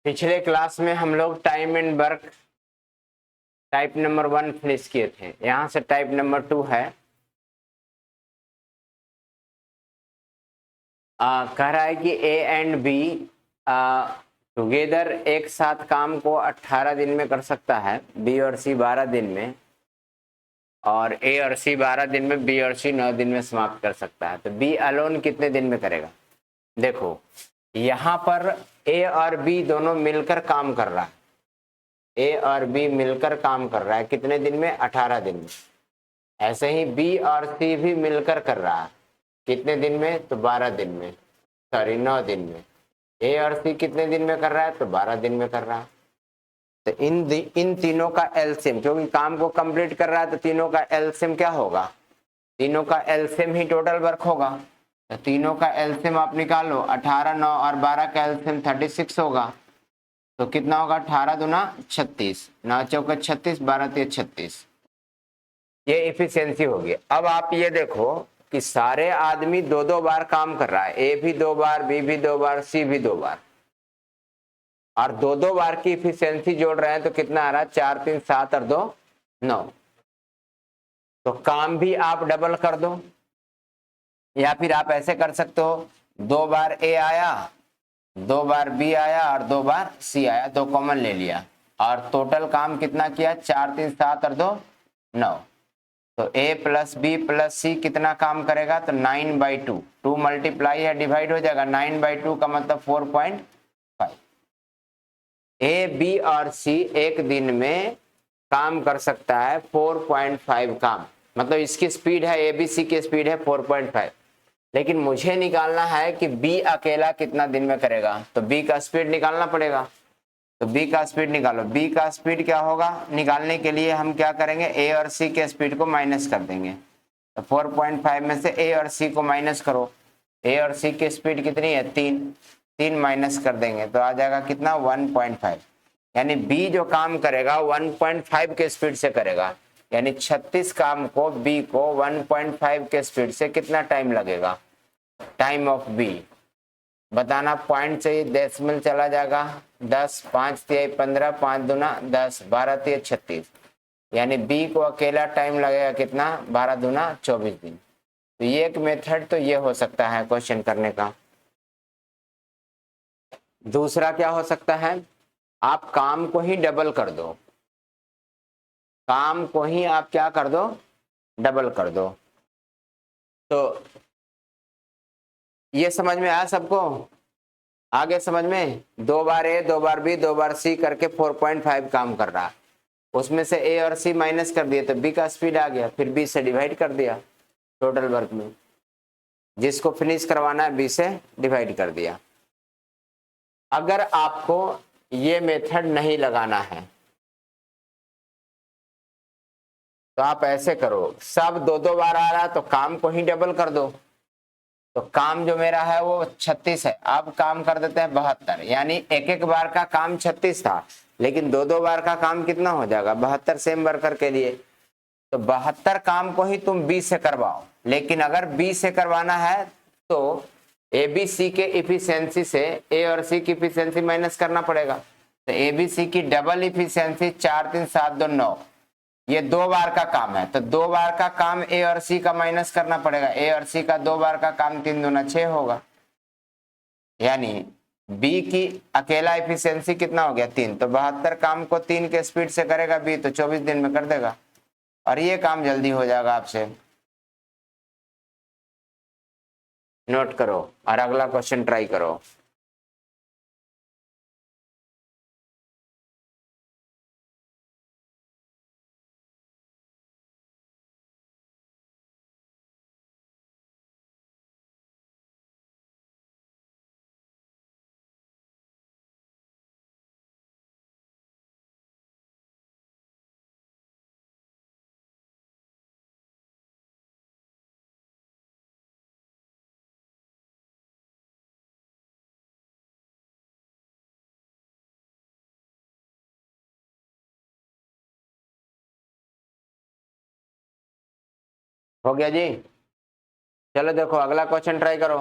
पिछले क्लास में हम लोग time and work type number 1 finish किए थे। यहाँ से टाइप नंबर 2 है। कह रहा है कि ए एंड बी टुगेदर एक साथ काम को 18 दिन में कर सकता है, बी और सी 12 दिन में, और ए और सी 12 दिन में, बी और सी 9 दिन में समाप्त कर सकता है। तो बी अलोन कितने दिन में करेगा? देखो यहाँ पर ए और बी दोनों मिलकर काम कर रहा है। ए और बी मिलकर काम कर रहा है कितने दिन में? 18 दिन में। ऐसे ही बी और सी भी मिलकर कर रहा है कितने दिन में? तो 12 दिन में, सॉरी 9 दिन में। ए और सी कितने दिन में कर रहा है? तो 12 दिन में कर रहा है। तो इन तीनों का एलसीएम, क्योंकि काम को कंप्लीट कर रहा है तो तीनों का एलसीएम क्या होगा? तीनों का एलसीएम ही टोटल वर्क होगा। तो तीनों का एलसीएम आप निकालो, 18, 9 और 12 का एलसीएम 36 होगा। तो कितना होगा? 18 दूना 36, 9 चौके 36, 12 तिया 36। ये इफिशियंसी होगी। अब आप ये देखो कि सारे आदमी दो दो बार काम कर रहा है, ए भी 2 बार, बी भी 2 बार, सी भी 2 बार, और दो दो बार की इफिशियंसी जोड़ रहे हैं तो कितना आ रहा है? 4 3 7 और 2 9। तो काम भी आप डबल कर दो, या फिर आप ऐसे कर सकते हो, 2 बार ए आया, 2 बार बी आया और 2 बार सी आया, 2 कॉमन ले लिया, और टोटल काम कितना किया? 4 3 7 और 2 9। तो a प्लस बी प्लस सी कितना काम करेगा? तो 9/2, 2 मल्टीप्लाई है, डिवाइड हो जाएगा, 9/2 का मतलब 4.5। ए बी और सी एक दिन में काम कर सकता है 4.5 काम, मतलब इसकी स्पीड है, ए बी सी की स्पीड है 4.5। लेकिन मुझे निकालना है कि बी अकेला कितना दिन में करेगा, तो बी का स्पीड निकालना पड़ेगा। तो बी का स्पीड निकालो। बी का स्पीड क्या होगा? निकालने के लिए हम क्या करेंगे? ए और सी के स्पीड को माइनस कर देंगे। तो 4.5 में से ए और सी को माइनस करो। ए और सी की स्पीड कितनी है? 3 माइनस कर देंगे तो आ जाएगा कितना? 1.5। यानी बी जो काम करेगा 1.5 के स्पीड से करेगा, यानी 36 काम को बी को 1.5 के स्पीड से कितना टाइम लगेगा? टाइम ऑफ बी बताना। पॉइंट चाहिए, डेसिमल चला जाएगा। 10, 5 तिहाई 15, 5 दूना 10, 12 तिहाई 36, यानी बी को अकेला टाइम लगेगा कितना? 12 दूना 24 दिन। तो ये एक मेथड तो ये हो सकता है क्वेश्चन करने का। दूसरा क्या हो सकता है? आप काम को ही डबल कर दो। काम को ही आप क्या कर दो? डबल कर दो। तो ये समझ में आया सबको? आगे समझ में? 2 बार ए, 2 बार बी, 2 बार सी करके 4.5 काम कर रहा है। उसमें से ए और सी माइनस कर दिए तो बी का स्पीड आ गया, फिर बी से डिवाइड कर दिया टोटल वर्क में। जिसको फिनिश करवाना है बी से डिवाइड कर दिया। अगर आपको ये मेथड नहीं लगाना है तो आप ऐसे करो, सब 2 बार आ रहा है तो काम को ही डबल कर दो। तो काम जो मेरा है वो 36 है, अब काम कर देते हैं 72, यानी एक बार का काम 36 था, लेकिन 2 बार का काम कितना हो जाएगा? 72 सेम वर्कर के लिए। तो 72 काम को ही तुम बी से करवाओ, लेकिन अगर बी से करवाना है तो ए बी सी के इफिशियंसी से ए और सी की इफिशियंसी माइनस करना पड़ेगा। तो ए बी सी की डबल इफिशियंसी 4 3 7 2 9, ये 2 बार का काम है, तो 2 बार का काम ए और सी का माइनस करना पड़ेगा। ए और सी का 2 बार का काम 3 दूना 6 होगा, यानी बी की अकेला इफिशियंसी कितना हो गया? 3। तो 72 काम को 3 के स्पीड से करेगा बी तो 24 दिन में कर देगा, और ये काम जल्दी हो जाएगा आपसे। नोट करो और अगला क्वेश्चन ट्राई करो। हो गया जी? चलो देखो अगला क्वेश्चन ट्राई करो।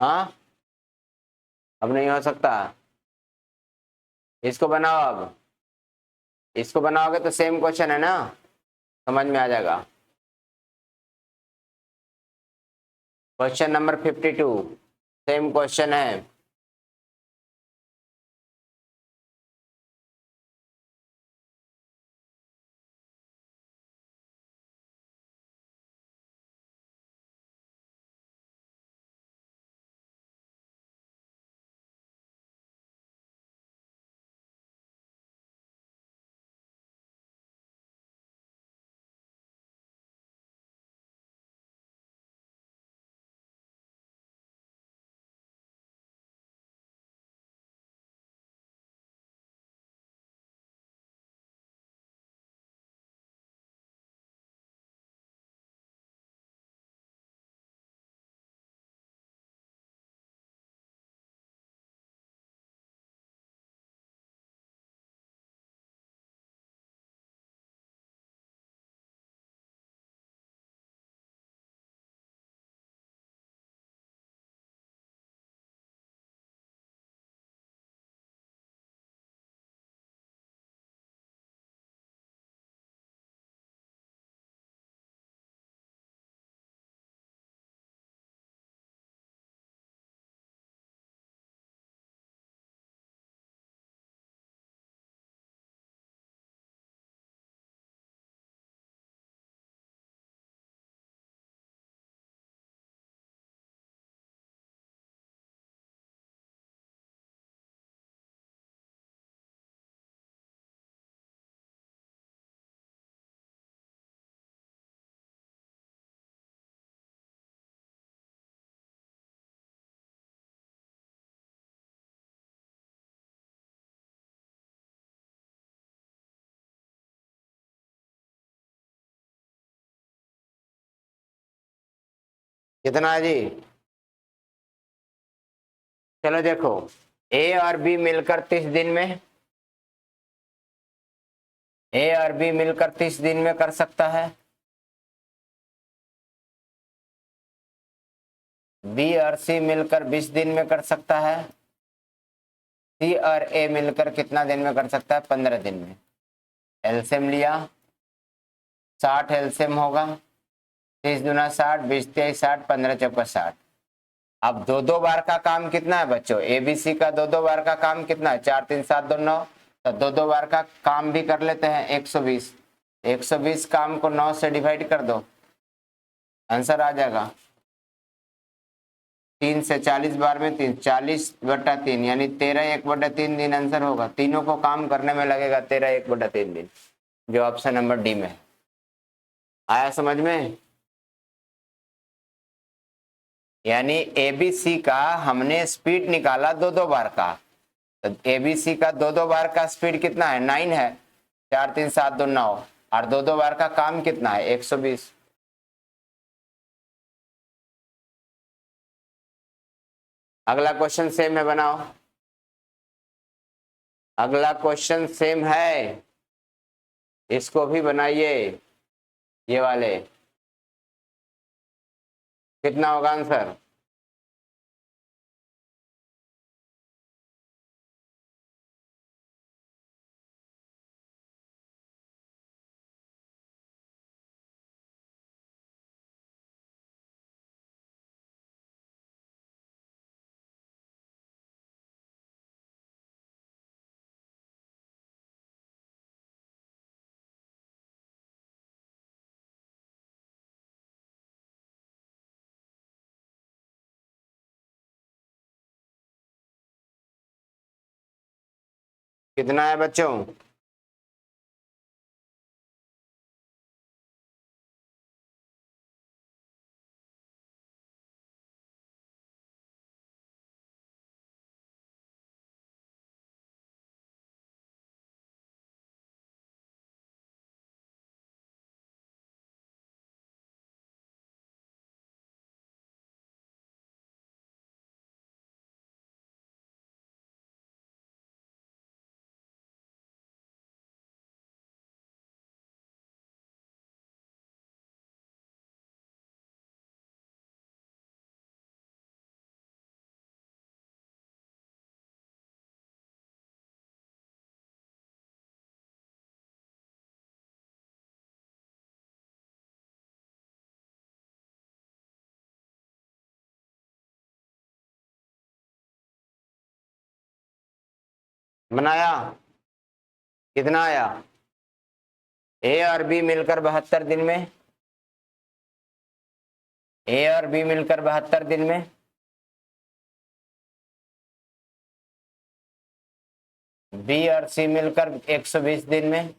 हाँ, अब नहीं हो सकता। इसको बनाओ, अब इसको बनाओगे तो सेम क्वेश्चन है ना, समझ में आ जाएगा। क्वेश्चन नंबर 52 सेम क्वेश्चन है। कितना है जी? चलो देखो, ए और बी मिलकर 30 दिन में, ए और बी मिलकर 30 दिन में कर सकता है, बी और सी मिलकर 20 दिन में कर सकता है, सी और ए मिलकर कितना दिन में कर सकता है? 15 दिन में। एलसीएम लिया, 60 एलसीएम होगा, 30 दूना 60, 20 23 60, 15 चौका 60। अब दो दो बार का काम कितना है बच्चों? एबीसी का दो दो बार का काम कितना है? 4 3 7 2 9, तो दो दो बार का काम भी कर लेते हैं। 120, 120 काम को 9 से डिवाइड कर दो, आंसर आ जाएगा। 3 से 40 बार में 3, 40/3 यानी 13 1/3 दिन आंसर होगा। तीनों को काम करने में लगेगा 13 1/3 दिन, जो ऑप्शन नंबर डी में है। आया समझ में? यानी एबीसी का हमने स्पीड निकाला दो दो बार का, तो एबीसी का दो दो बार का स्पीड कितना है? 9 है, 4 3 7 2 9, और दो दो बार का काम कितना है? 120। अगला क्वेश्चन सेम है, बनाओ। अगला क्वेश्चन सेम है, इसको भी बनाइए। ये वाले कितना होगा आंसर? कितना है बच्चों? बनाया? कितना आया? ए और बी मिलकर 72 दिन में, ए और बी मिलकर 72 दिन में, बी और सी मिलकर 120 दिन में,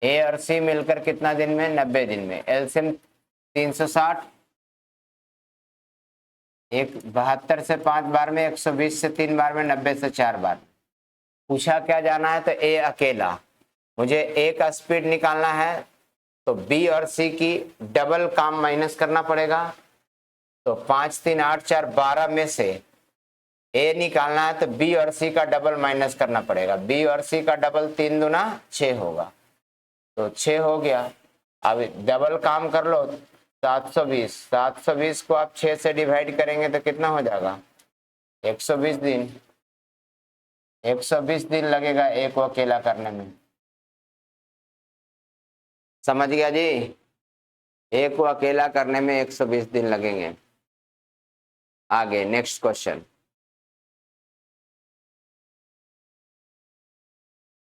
ए और सी मिलकर कितना दिन में? 90 दिन में। एलसीएम 360, एक 72 से 5 बार में, 120 से 3 बार में, 90 से 4 बार। पूछा क्या जाना है? तो ए अकेला। मुझे ए का स्पीड निकालना है तो बी और सी की डबल काम माइनस करना पड़ेगा। तो 5 3 8 4 12 में से ए निकालना है तो बी और सी का डबल माइनस करना पड़ेगा। बी और सी का डबल 3 दूना 6 होगा, तो 6 हो गया। अब डबल काम कर लो, 720। 720 को आप 6 से डिवाइड करेंगे तो कितना हो जाएगा? 120 दिन। 120 दिन लगेगा ए को अकेला करने में। समझ गया जी? ए को अकेला करने में 120 दिन लगेंगे। आगे नेक्स्ट क्वेश्चन।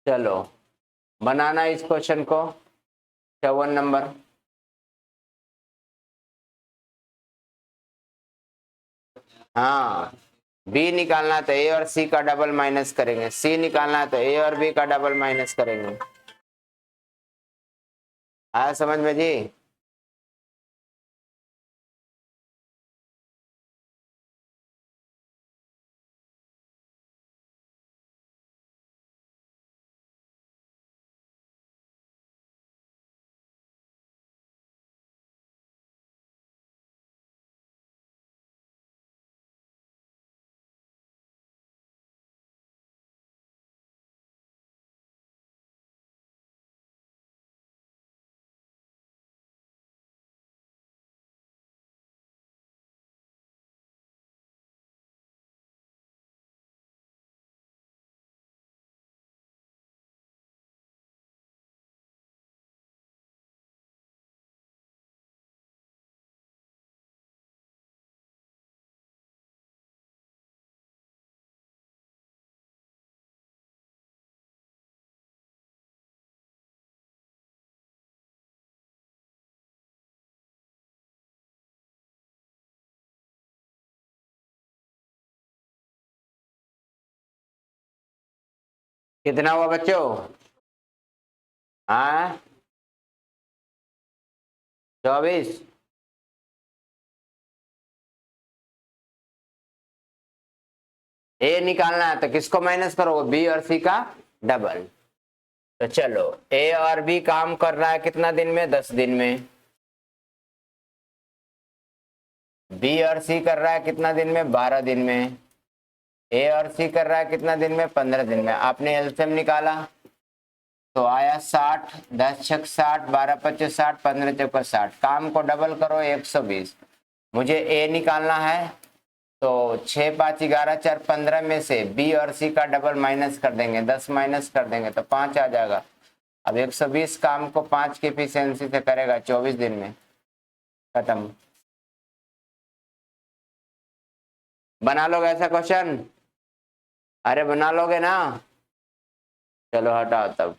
चलो बनाना इस क्वेश्चन को। 54 नंबर। हाँ, बी निकालना है तो ए और सी का डबल माइनस करेंगे, सी निकालना है तो ए और बी का डबल माइनस करेंगे। आया समझ में जी? कितना हुआ बच्चों? हाँ, 24। ए निकालना है तो किसको माइनस करोगे? बी और सी का डबल। तो चलो, ए और बी काम कर रहा है कितना दिन में? 10 दिन में। बी और सी कर रहा है कितना दिन में? 12 दिन में। ए और सी कर रहा है कितना दिन में? 15 दिन में। आपने एलसीएम निकाला तो आया 60, 10 छक 60, 12 25 60, 15 चौका 60। काम को डबल करो 120। मुझे ए निकालना है तो 6 5 11 4 15 में से बी और सी का डबल माइनस कर देंगे, 10 माइनस कर देंगे तो 5 आ जाएगा। अब 120 काम को 5 की एफिशिएंसी से करेगा 24 दिन में खत्म। बना लोगे ऐसा क्वेश्चन? अरे बना लोगे ना? चलो हटाओ तब।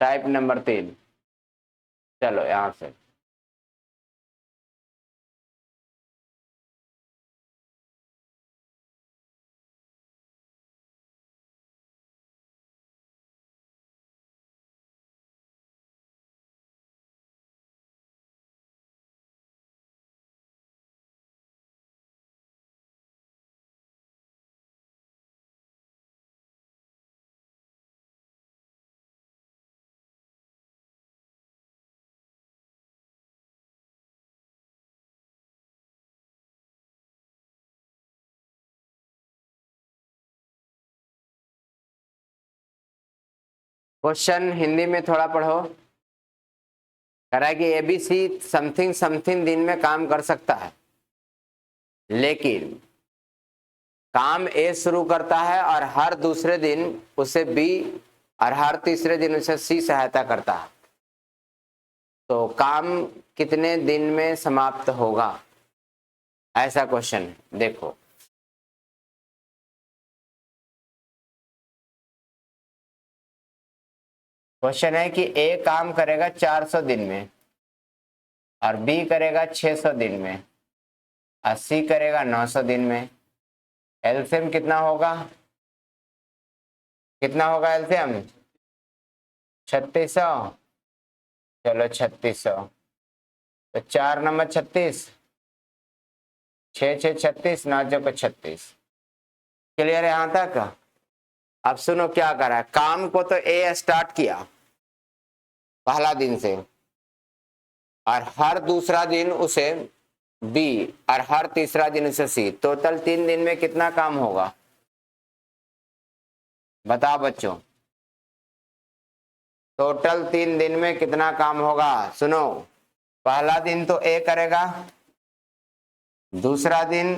Type number 3। चलो यहां से क्वेश्चन हिंदी में थोड़ा पढ़ो। कह रहा है कि एबीसी समथिंग समथिंग दिन में काम कर सकता है, लेकिन काम ए शुरू करता है और हर दूसरे दिन उसे बी और हर तीसरे दिन उसे सी सहायता करता है, तो काम कितने दिन में समाप्त होगा? ऐसा क्वेश्चन है। देखो, क्वेश्चन है कि ए काम करेगा 400 दिन में और बी करेगा 600 दिन में और सी करेगा 900 दिन में। एलसीएम कितना होगा? कितना होगा एलसीएम? 3600। चलो 3600, तो 4 नंबर 36, 6 6 36, 9 चौको 36। क्लियर है यहां तक? अब सुनो क्या करा है। काम को तो ए स्टार्ट किया पहला दिन से और हर दूसरा दिन उसे बी और हर तीसरा दिन उसे सी। टोटल 3 दिन में कितना काम होगा? बताओ बच्चों, टोटल 3 दिन में कितना काम होगा? सुनो, पहला दिन तो ए करेगा, दूसरा दिन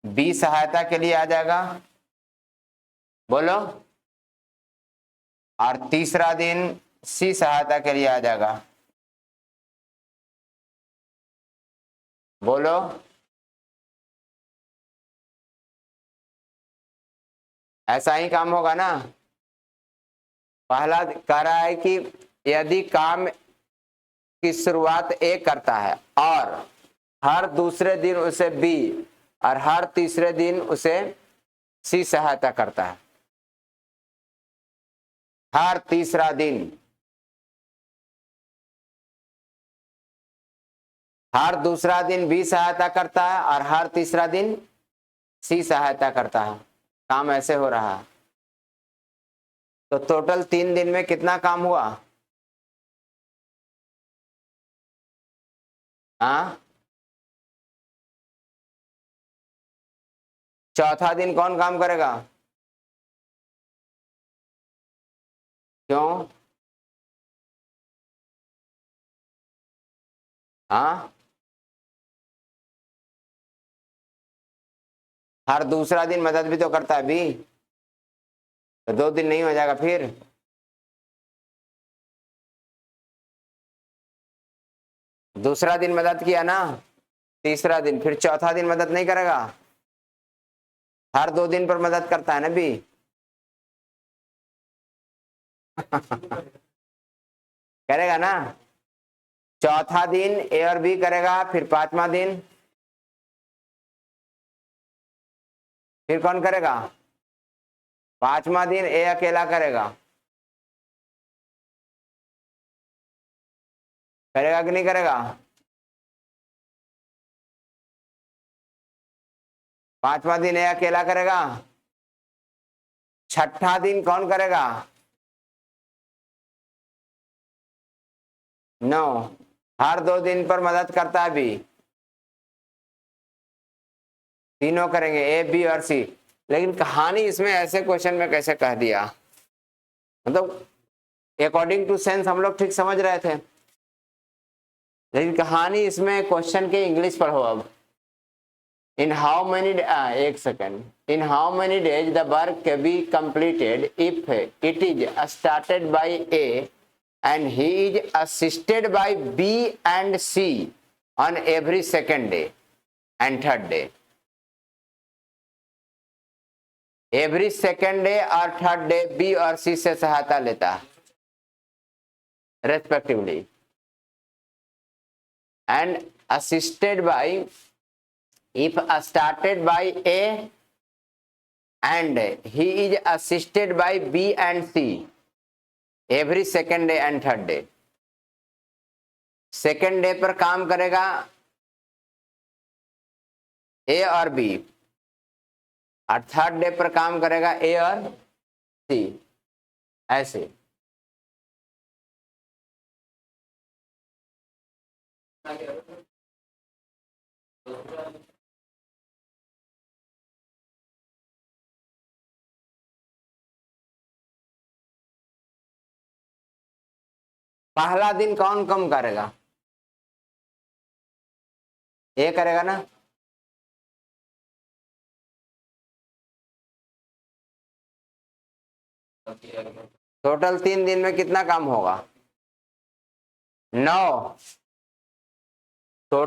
बी सहायता के लिए आ जाएगा, बोलो, और तीसरा दिन सी सहायता के लिए आ जाएगा, बोलो। ऐसा ही काम होगा ना? पहला कह रहा है कि यदि काम की शुरुआत ए करता है और हर दूसरे दिन उसे बी और हर तीसरे दिन उसे सी सहायता करता है, हर तीसरा दिन, हर दूसरा दिन बी सहायता करता है और हर तीसरा दिन सी सहायता करता है, काम ऐसे हो रहा है। तो टोटल 3 दिन में कितना काम हुआ? हाँ, चौथा दिन कौन काम करेगा? क्यों? हाँ, हर दूसरा दिन मदद भी तो करता है बी, तो 2 दिन नहीं हो जाएगा फिर? दूसरा दिन मदद किया ना, तीसरा दिन, फिर चौथा दिन मदद नहीं करेगा? हर 2 दिन पर मदद करता है ना बी। करेगा ना? चौथा दिन ए और बी करेगा, फिर पांचवा दिन फिर कौन करेगा? पांचवा दिन ए अकेला करेगा, करेगा कि नहीं करेगा? पांचवा दिन ए अकेला करेगा। छठा दिन कौन करेगा? नो, हर 2 दिन पर मदद करता है बी, तीनों करेंगे, ए बी और सी। लेकिन कहानी इसमें ऐसे क्वेश्चन में कैसे कह दिया? मतलब अकॉर्डिंग टू सेंस हम लोग ठीक समझ रहे थे, लेकिन कहानी इसमें क्वेश्चन के इंग्लिश पढ़ो अब। इन हाउ मेनी, एक second, in how many days the work can be completed if it is started by A and he is assisted by B and C on every second day and third day. Every second day और third day B और C से सहायता लेता है respectively, and assisted by, if started by A and he is assisted by B and C every second day and third day. Second day पर काम करेगा ए और बी और थर्ड डे पर काम करेगा ए और सी, ऐसे। पहला दिन कौन कम करेगा? ए करेगा ना। टोटल 3 दिन में कितना काम होगा? 9। तो